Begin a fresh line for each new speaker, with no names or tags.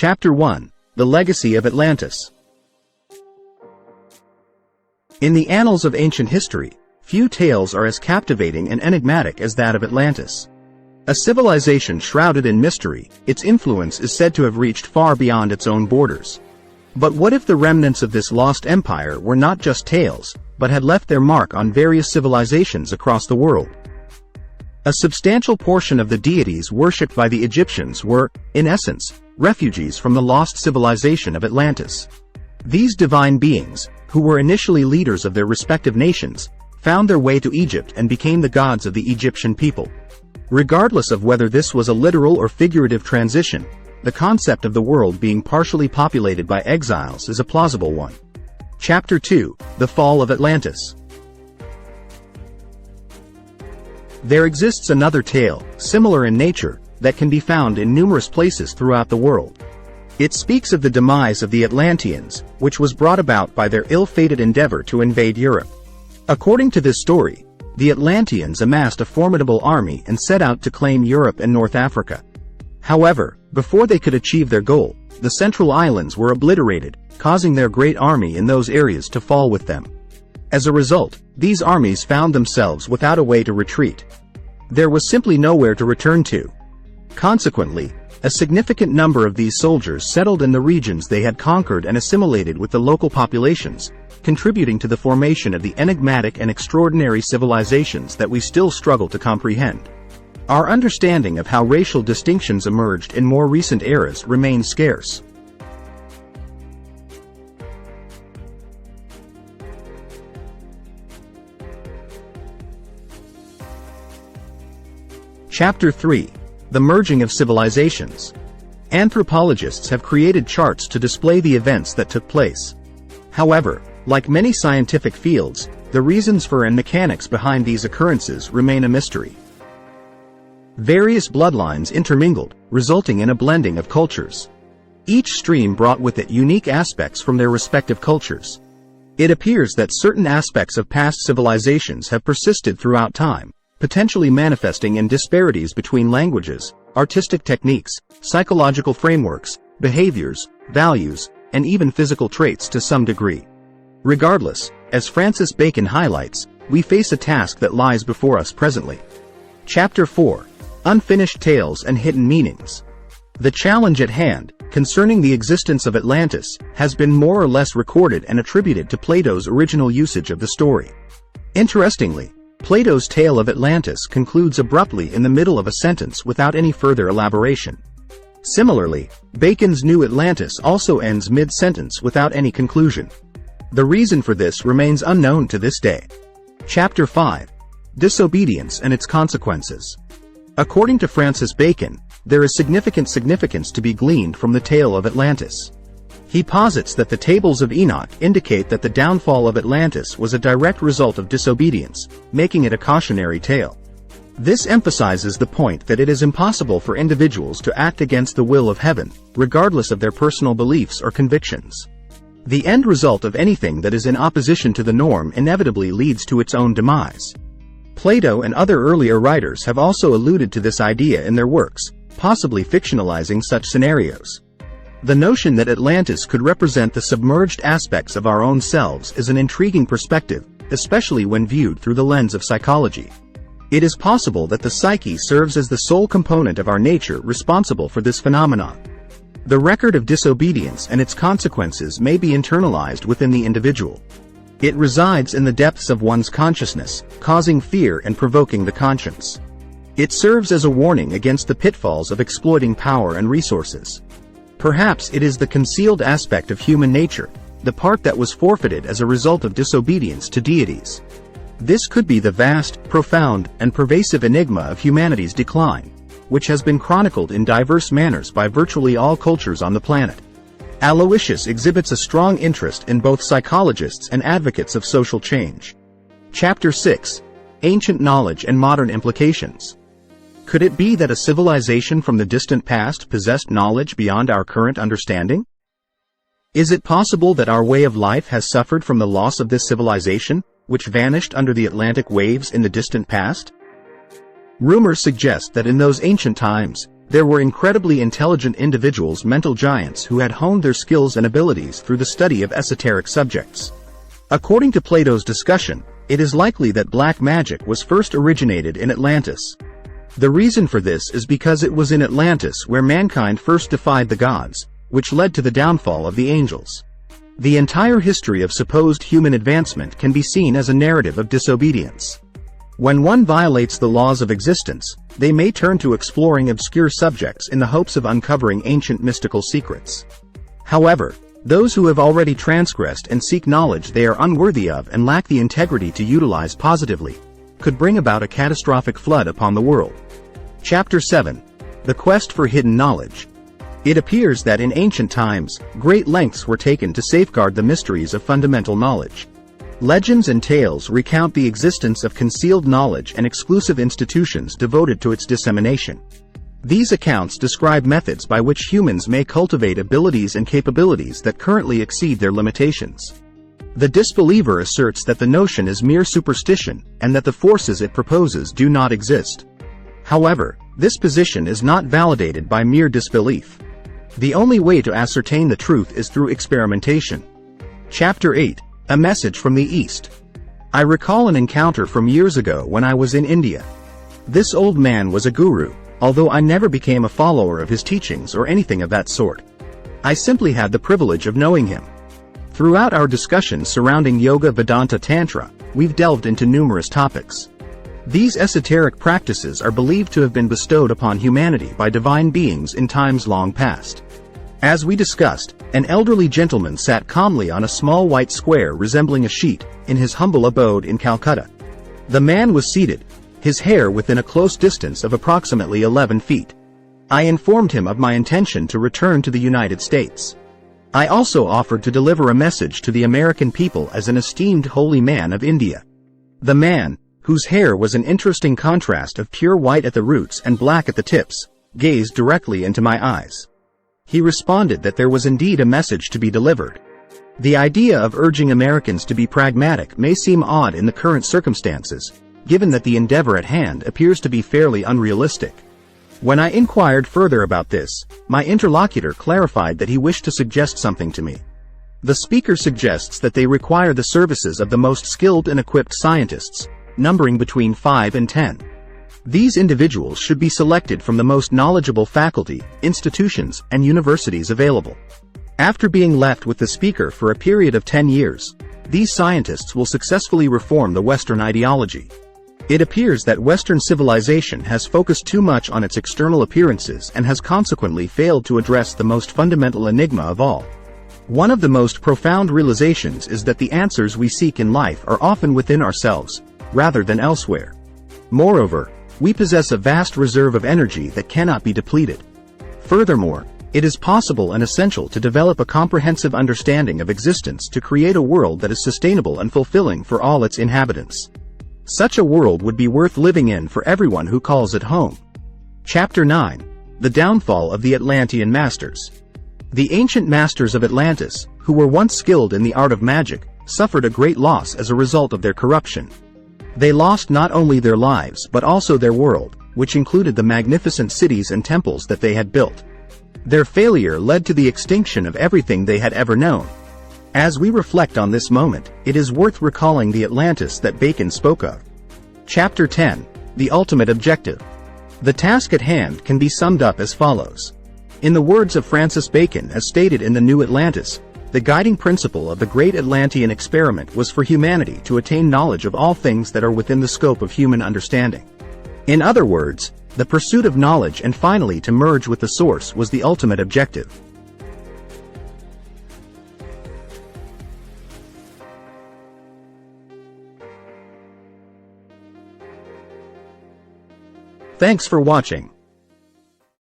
Chapter 1. The Legacy of Atlantis. In the annals of ancient history, few tales are as captivating and enigmatic as that of Atlantis. A civilization shrouded in mystery, its influence is said to have reached far beyond its own borders. But what if the remnants of this lost empire were not just tales, but had left their mark on various civilizations across the world? A substantial portion of the deities worshipped by the Egyptians were, in essence, refugees from the lost civilization of Atlantis. These divine beings, who were initially leaders of their respective nations, found their way to Egypt and became the gods of the Egyptian people. Regardless of whether this was a literal or figurative transition, the concept of the world being partially populated by exiles is a plausible one. Chapter 2. The Fall of Atlantis. There exists another tale, similar in nature, that can be found in numerous places throughout the world. It speaks of the demise of the Atlanteans, which was brought about by their ill-fated endeavor to invade Europe. According to this story, the Atlanteans amassed a formidable army and set out to claim Europe and North Africa. However, before they could achieve their goal, the central islands were obliterated, causing their great army in those areas to fall with them. As a result, these armies found themselves without a way to retreat. There was simply nowhere to return to. Consequently, a significant number of these soldiers settled in the regions they had conquered and assimilated with the local populations, contributing to the formation of the enigmatic and extraordinary civilizations that we still struggle to comprehend. Our understanding of how racial distinctions emerged in more recent eras remains scarce. Chapter 3. The Merging of Civilizations. Anthropologists have created charts to display the events that took place. However, like many scientific fields, the reasons for and mechanics behind these occurrences remain a mystery. Various bloodlines intermingled, resulting in a blending of cultures. Each stream brought with it unique aspects from their respective cultures. It appears that certain aspects of past civilizations have persisted throughout time, potentially manifesting in disparities between languages, artistic techniques, psychological frameworks, behaviors, values, and even physical traits to some degree. Regardless, as Francis Bacon highlights, we face a task that lies before us presently. Chapter 4. Unfinished Tales and Hidden Meanings. The challenge at hand, concerning the existence of Atlantis, has been more or less recorded and attributed to Plato's original usage of the story. Interestingly, Plato's tale of Atlantis concludes abruptly in the middle of a sentence without any further elaboration. Similarly, Bacon's New Atlantis also ends mid-sentence without any conclusion. The reason for this remains unknown to this day. Chapter 5. Disobedience and its Consequences. According to Francis Bacon, there is significant significance to be gleaned from the tale of Atlantis. He posits that the tables of Enoch indicate that the downfall of Atlantis was a direct result of disobedience, making it a cautionary tale. This emphasizes the point that it is impossible for individuals to act against the will of heaven, regardless of their personal beliefs or convictions. The end result of anything that is in opposition to the norm inevitably leads to its own demise. Plato and other earlier writers have also alluded to this idea in their works, possibly fictionalizing such scenarios. The notion that Atlantis could represent the submerged aspects of our own selves is an intriguing perspective, especially when viewed through the lens of psychology. It is possible that the psyche serves as the sole component of our nature responsible for this phenomenon. The record of disobedience and its consequences may be internalized within the individual. It resides in the depths of one's consciousness, causing fear and provoking the conscience. It serves as a warning against the pitfalls of exploiting power and resources. Perhaps it is the concealed aspect of human nature, the part that was forfeited as a result of disobedience to deities. This could be the vast, profound, and pervasive enigma of humanity's decline, which has been chronicled in diverse manners by virtually all cultures on the planet. Aloysius exhibits a strong interest in both psychologists and advocates of social change. Chapter 6. Ancient Knowledge and Modern Implications. Could it be that a civilization from the distant past possessed knowledge beyond our current understanding? Is it possible that our way of life has suffered from the loss of this civilization, which vanished under the Atlantic waves in the distant past? Rumors suggest that in those ancient times, There were incredibly intelligent individuals, mental giants who had honed their skills and abilities through the study of esoteric subjects. According to Plato's discussion, it is likely that black magic was first originated in Atlantis. The reason for this is because it was in Atlantis where mankind first defied the gods, which led to the downfall of the angels. The entire history of supposed human advancement can be seen as a narrative of disobedience. When one violates the laws of existence, they may turn to exploring obscure subjects in the hopes of uncovering ancient mystical secrets. However, those who have already transgressed and seek knowledge they are unworthy of and lack the integrity to utilize positively, could bring about a catastrophic flood upon the world. Chapter 7. The Quest for Hidden Knowledge. It appears that in ancient times, great lengths were taken to safeguard the mysteries of fundamental knowledge. Legends and tales recount the existence of concealed knowledge and exclusive institutions devoted to its dissemination. These accounts describe methods by which humans may cultivate abilities and capabilities that currently exceed their limitations. The disbeliever asserts that the notion is mere superstition and that the forces it proposes do not exist. However, this position is not validated by mere disbelief. The only way to ascertain the truth is through experimentation. Chapter 8. A Message from the East. I recall an encounter from years ago when I was in India. This old man was a guru, although I never became a follower of his teachings or anything of that sort. I simply had the privilege of knowing him. Throughout our discussions surrounding Yoga Vedanta Tantra, we've delved into numerous topics. These esoteric practices are believed to have been bestowed upon humanity by divine beings in times long past. As we discussed, an elderly gentleman sat calmly on a small white square resembling a sheet, in his humble abode in Calcutta. The man was seated, his hair within a close distance of approximately 11 feet. I informed him of my intention to return to the United States. I also offered to deliver a message to the American people as an esteemed holy man of India. The man, whose hair was an interesting contrast of pure white at the roots and black at the tips, gazed directly into my eyes. He responded that there was indeed a message to be delivered. The idea of urging Americans to be pragmatic may seem odd in the current circumstances, given that the endeavor at hand appears to be fairly unrealistic. When I inquired further about this, my interlocutor clarified that he wished to suggest something to me. The speaker suggests that they require the services of the most skilled and equipped scientists, numbering between 5 and 10. These individuals should be selected from the most knowledgeable faculty, institutions, and universities available. After being left with the speaker for a period of 10 years, these scientists will successfully reform the Western ideology. It appears that Western civilization has focused too much on its external appearances and has consequently failed to address the most fundamental enigma of all. One of the most profound realizations is that the answers we seek in life are often within ourselves, rather than elsewhere. Moreover, we possess a vast reserve of energy that cannot be depleted. Furthermore, it is possible and essential to develop a comprehensive understanding of existence to create a world that is sustainable and fulfilling for all its inhabitants. Such a world would be worth living in for everyone who calls it home. Chapter 9. The Downfall of the Atlantean Masters. The ancient masters of Atlantis, who were once skilled in the art of magic, suffered a great loss as a result of their corruption. They lost not only their lives but also their world, which included the magnificent cities and temples that they had built. Their failure led to the extinction of everything they had ever known. As we reflect on this moment, it is worth recalling the Atlantis that Bacon spoke of. Chapter 10. The Ultimate Objective. The task at hand can be summed up as follows. In the words of Francis Bacon as stated in the New Atlantis, the guiding principle of the great Atlantean experiment was for humanity to attain knowledge of all things that are within the scope of human understanding. In other words, the pursuit of knowledge and finally to merge with the source was the ultimate objective. Thanks for watching.